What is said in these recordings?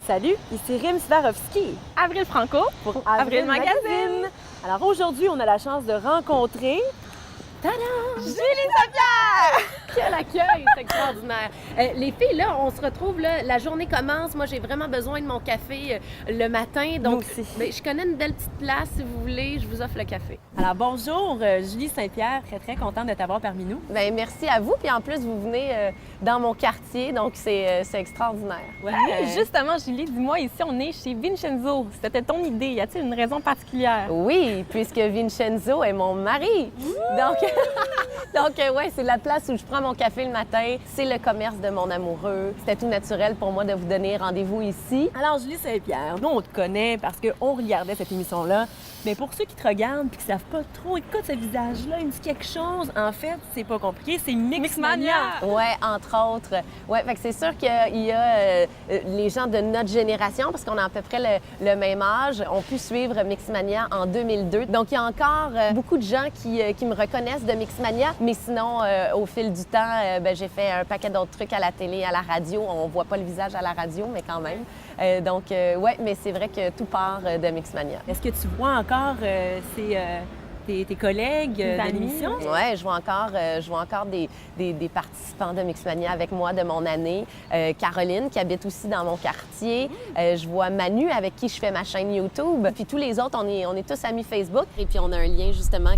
Salut, ici Rim Swarovski Avril Franco pour Avril Magazine. Alors aujourd'hui, on a la chance de rencontrer... Tada! Julie Saint-Pierre! Quel accueil, c'est extraordinaire. Les filles, là, on se retrouve, là, la journée commence. Moi, j'ai vraiment besoin de mon café le matin. Donc, je connais une belle petite place, si vous voulez, je vous offre le café. Alors bonjour, Julie Saint-Pierre, très contente de t'avoir parmi nous. Bien, merci à vous. Puis en plus, vous venez dans mon quartier, donc c'est extraordinaire. Ouais. Justement, Julie, dis-moi, ici, on est chez Vincenzo. C'était ton idée. Y a-t-il une raison particulière? Oui, puisque Vincenzo est mon mari. Donc ouais, c'est la place où je prends mon café le matin. C'est le commerce de mon amoureux. C'était tout naturel pour moi de vous donner rendez-vous ici. Alors Julie Saint-Pierre, nous on te connaît parce qu'on regardait cette émission-là. Mais pour ceux qui te regardent et qui ne savent pas trop, écoute ce visage-là, il me dit quelque chose. En fait, c'est pas compliqué, c'est Mixmania. Ouais, entre autres. Ouais, fait que c'est sûr qu'il y a les gens de notre génération, parce qu'on a à peu près le même âge, ont pu suivre Mixmania en 2002. Donc, il y a encore beaucoup de gens qui me reconnaissent de Mixmania. Mais sinon, au fil du temps, j'ai fait un paquet d'autres trucs à la télé, à la radio. On voit pas le visage à la radio, mais quand même. Ouais, mais c'est vrai que tout part de Mixmania. Est-ce que tu vois encore tes collègues de l'émission? Oui, je vois encore des participants de Mixmania avec moi de mon année. Caroline, qui habite aussi dans mon quartier. Je vois Manu, avec qui je fais ma chaîne YouTube. Puis tous les autres, on est tous amis Facebook. Et puis on a un lien, justement,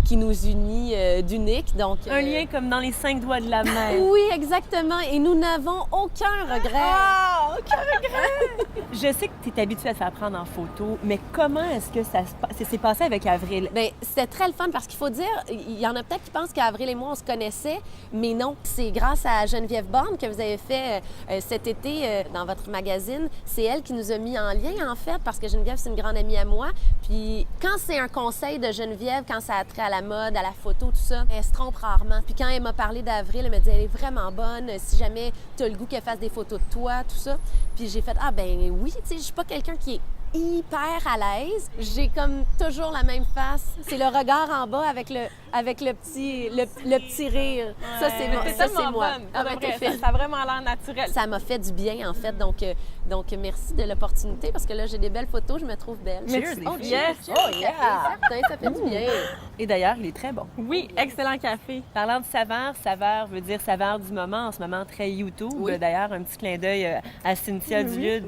qui nous unit d'unique. Donc, un lien comme dans les 5 doigts de la main. Oui, exactement. Et nous n'avons aucun regret. Ah, aucun regret! Je sais que tu es habituée à te faire prendre en photo, mais comment est-ce que ça s'est passé avec Avril? Bien, c'était très le fun parce qu'il faut dire, il y en a peut-être qui pensent qu'Avril et moi, on se connaissait, mais non. C'est grâce à Geneviève Borne que vous avez fait cet été dans votre magazine. C'est elle qui nous a mis en lien, en fait, parce que Geneviève, c'est une grande amie à moi. Puis quand c'est un conseil de Geneviève, quand ça a trait à la mode, à la photo, tout ça, elle se trompe rarement. Puis quand elle m'a parlé d'Avril, elle m'a dit, elle est vraiment bonne. Si jamais tu as le goût qu'elle fasse des photos de toi, tout ça. Puis j'ai fait, ah ben oui, tu sais, je suis pas quelqu'un qui est hyper à l'aise. J'ai comme toujours la même face. C'est le regard en bas avec le petit rire. Ouais, ça, c'est moi. Ah, ça a vraiment l'air naturel. Ça m'a fait du bien, en fait. Donc merci de l'opportunité parce que là, j'ai des belles photos. Je me trouve belle. Cheers, oh, yes! Cheers. Oh, yeah! Certain, ça fait du bien. Et d'ailleurs, il est très bon. Oui, excellent café. Parlant de saveur veut dire saveur du moment, en ce moment très YouTube. Oui. D'ailleurs, un petit clin d'œil à Cynthia Dulude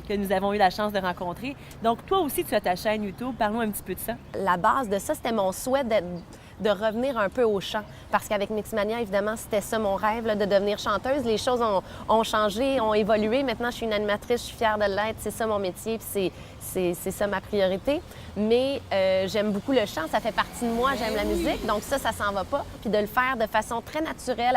que nous avons eu la chance de rencontrer. Donc, toi aussi, tu as ta chaîne YouTube. Parlons un petit peu de ça. La base de ça, c'était mon souhait de revenir un peu au chant. Parce qu'avec Mixmania, évidemment, c'était ça mon rêve, là, de devenir chanteuse. Les choses ont changé, ont évolué. Maintenant, je suis une animatrice, je suis fière de l'être. C'est ça mon métier, puis c'est ça ma priorité. Mais j'aime beaucoup le chant, ça fait partie de moi, j'aime la musique. Donc ça s'en va pas. Puis de le faire de façon très naturelle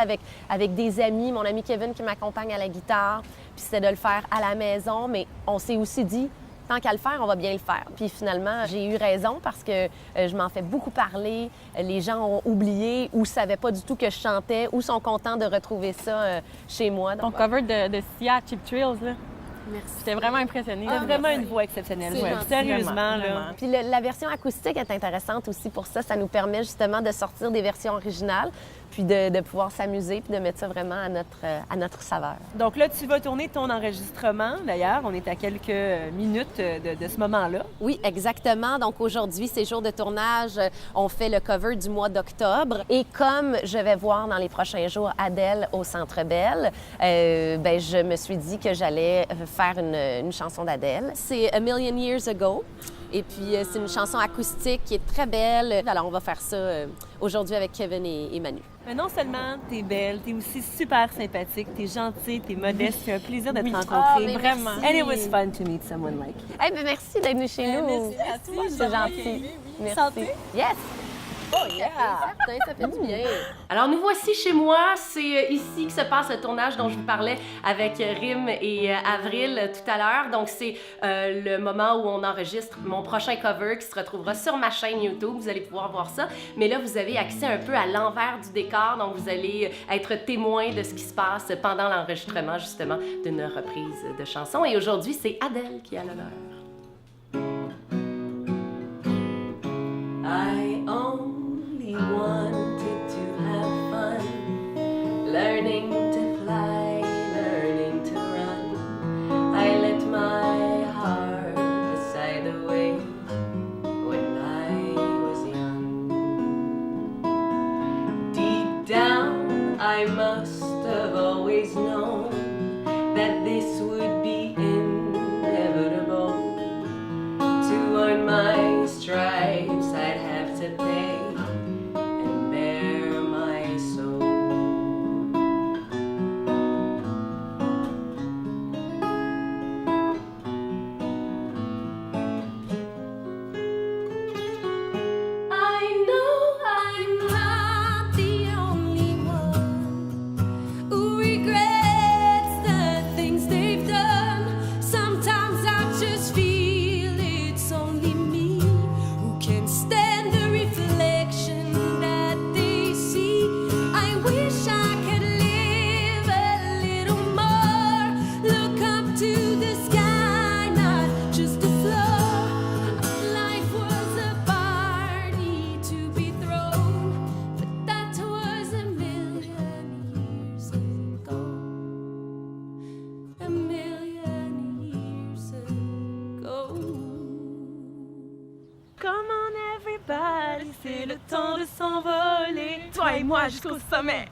avec des amis, mon ami Kevin qui m'accompagne à la guitare. Puis c'était de le faire à la maison, mais on s'est aussi dit, tant qu'à le faire, on va bien le faire. Puis finalement, j'ai eu raison parce que je m'en fais beaucoup parler. Les gens ont oublié ou ne savaient pas du tout que je chantais ou sont contents de retrouver ça chez moi. Ton cover de Sia, Cheap Thrills, là. Merci. J'étais vraiment impressionnée. Tu as vraiment une voix exceptionnelle. C'est gentil. Sérieusement, Vraiment. là. Puis la version acoustique est intéressante aussi pour ça. Ça nous permet justement de sortir des versions originales puis de pouvoir s'amuser puis de mettre ça vraiment à notre saveur. Donc là, tu vas tourner ton enregistrement. D'ailleurs, on est à quelques minutes de ce moment-là. Oui, exactement. Donc aujourd'hui, c'est jour de tournage. On fait le cover du mois d'octobre. Et comme je vais voir dans les prochains jours Adèle au Centre Bell, je me suis dit que j'allais faire une chanson d'Adèle. C'est A Million Years Ago. Et puis, c'est une chanson acoustique qui est très belle. Alors, on va faire ça aujourd'hui avec Kevin et Manu. Mais non seulement t'es belle, t'es aussi super sympathique, t'es gentille, t'es modeste. C'est un plaisir de te rencontrer. mais vraiment. merci. And it was fun to meet someone like you. Eh bien, merci d'être venu chez nous. Merci à toi. C'est gentil. Merci. Santé. Yes! Oh yeah! Certain, ça fait du bien. Alors nous voici chez moi, c'est ici que se passe le tournage dont je vous parlais avec Rim et Avril tout à l'heure. Donc c'est le moment où on enregistre mon prochain cover qui se retrouvera sur ma chaîne YouTube, vous allez pouvoir voir ça. Mais là vous avez accès un peu à l'envers du décor, donc vous allez être témoin de ce qui se passe pendant l'enregistrement justement d'une reprise de chanson. Et aujourd'hui c'est Adèle qui a l'honneur. I only wanted to have fun, learning to fly, learning to run. I let my c'est le temps de s'envoler. Toi et moi jusqu'au sommet.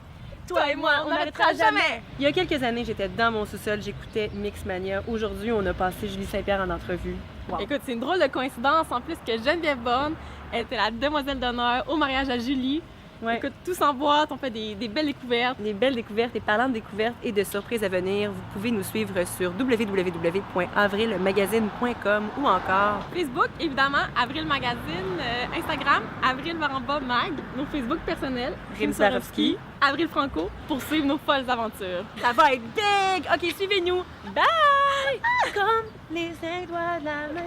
Toi et moi, on n'arrêtera jamais. Il y a quelques années, j'étais dans mon sous-sol, j'écoutais Mixmania. Aujourd'hui, on a passé Julie Saint-Pierre en entrevue. Wow. Écoute, c'est une drôle de coïncidence en plus que Geneviève Borne était la demoiselle d'honneur au mariage à Julie. Ouais. Écoute, tous en boîte, on fait des belles découvertes. Des belles découvertes et parlant de découvertes et de surprises à venir, vous pouvez nous suivre sur www.avrilmagazine.com ou encore Facebook, évidemment, Avril Magazine, Instagram, Avril_Mag, nos Facebook personnels, Rim Swarovski, Avril Franco, pour suivre nos folles aventures. ça va être big! OK, suivez-nous. Bye! Comme les étoiles de la mer.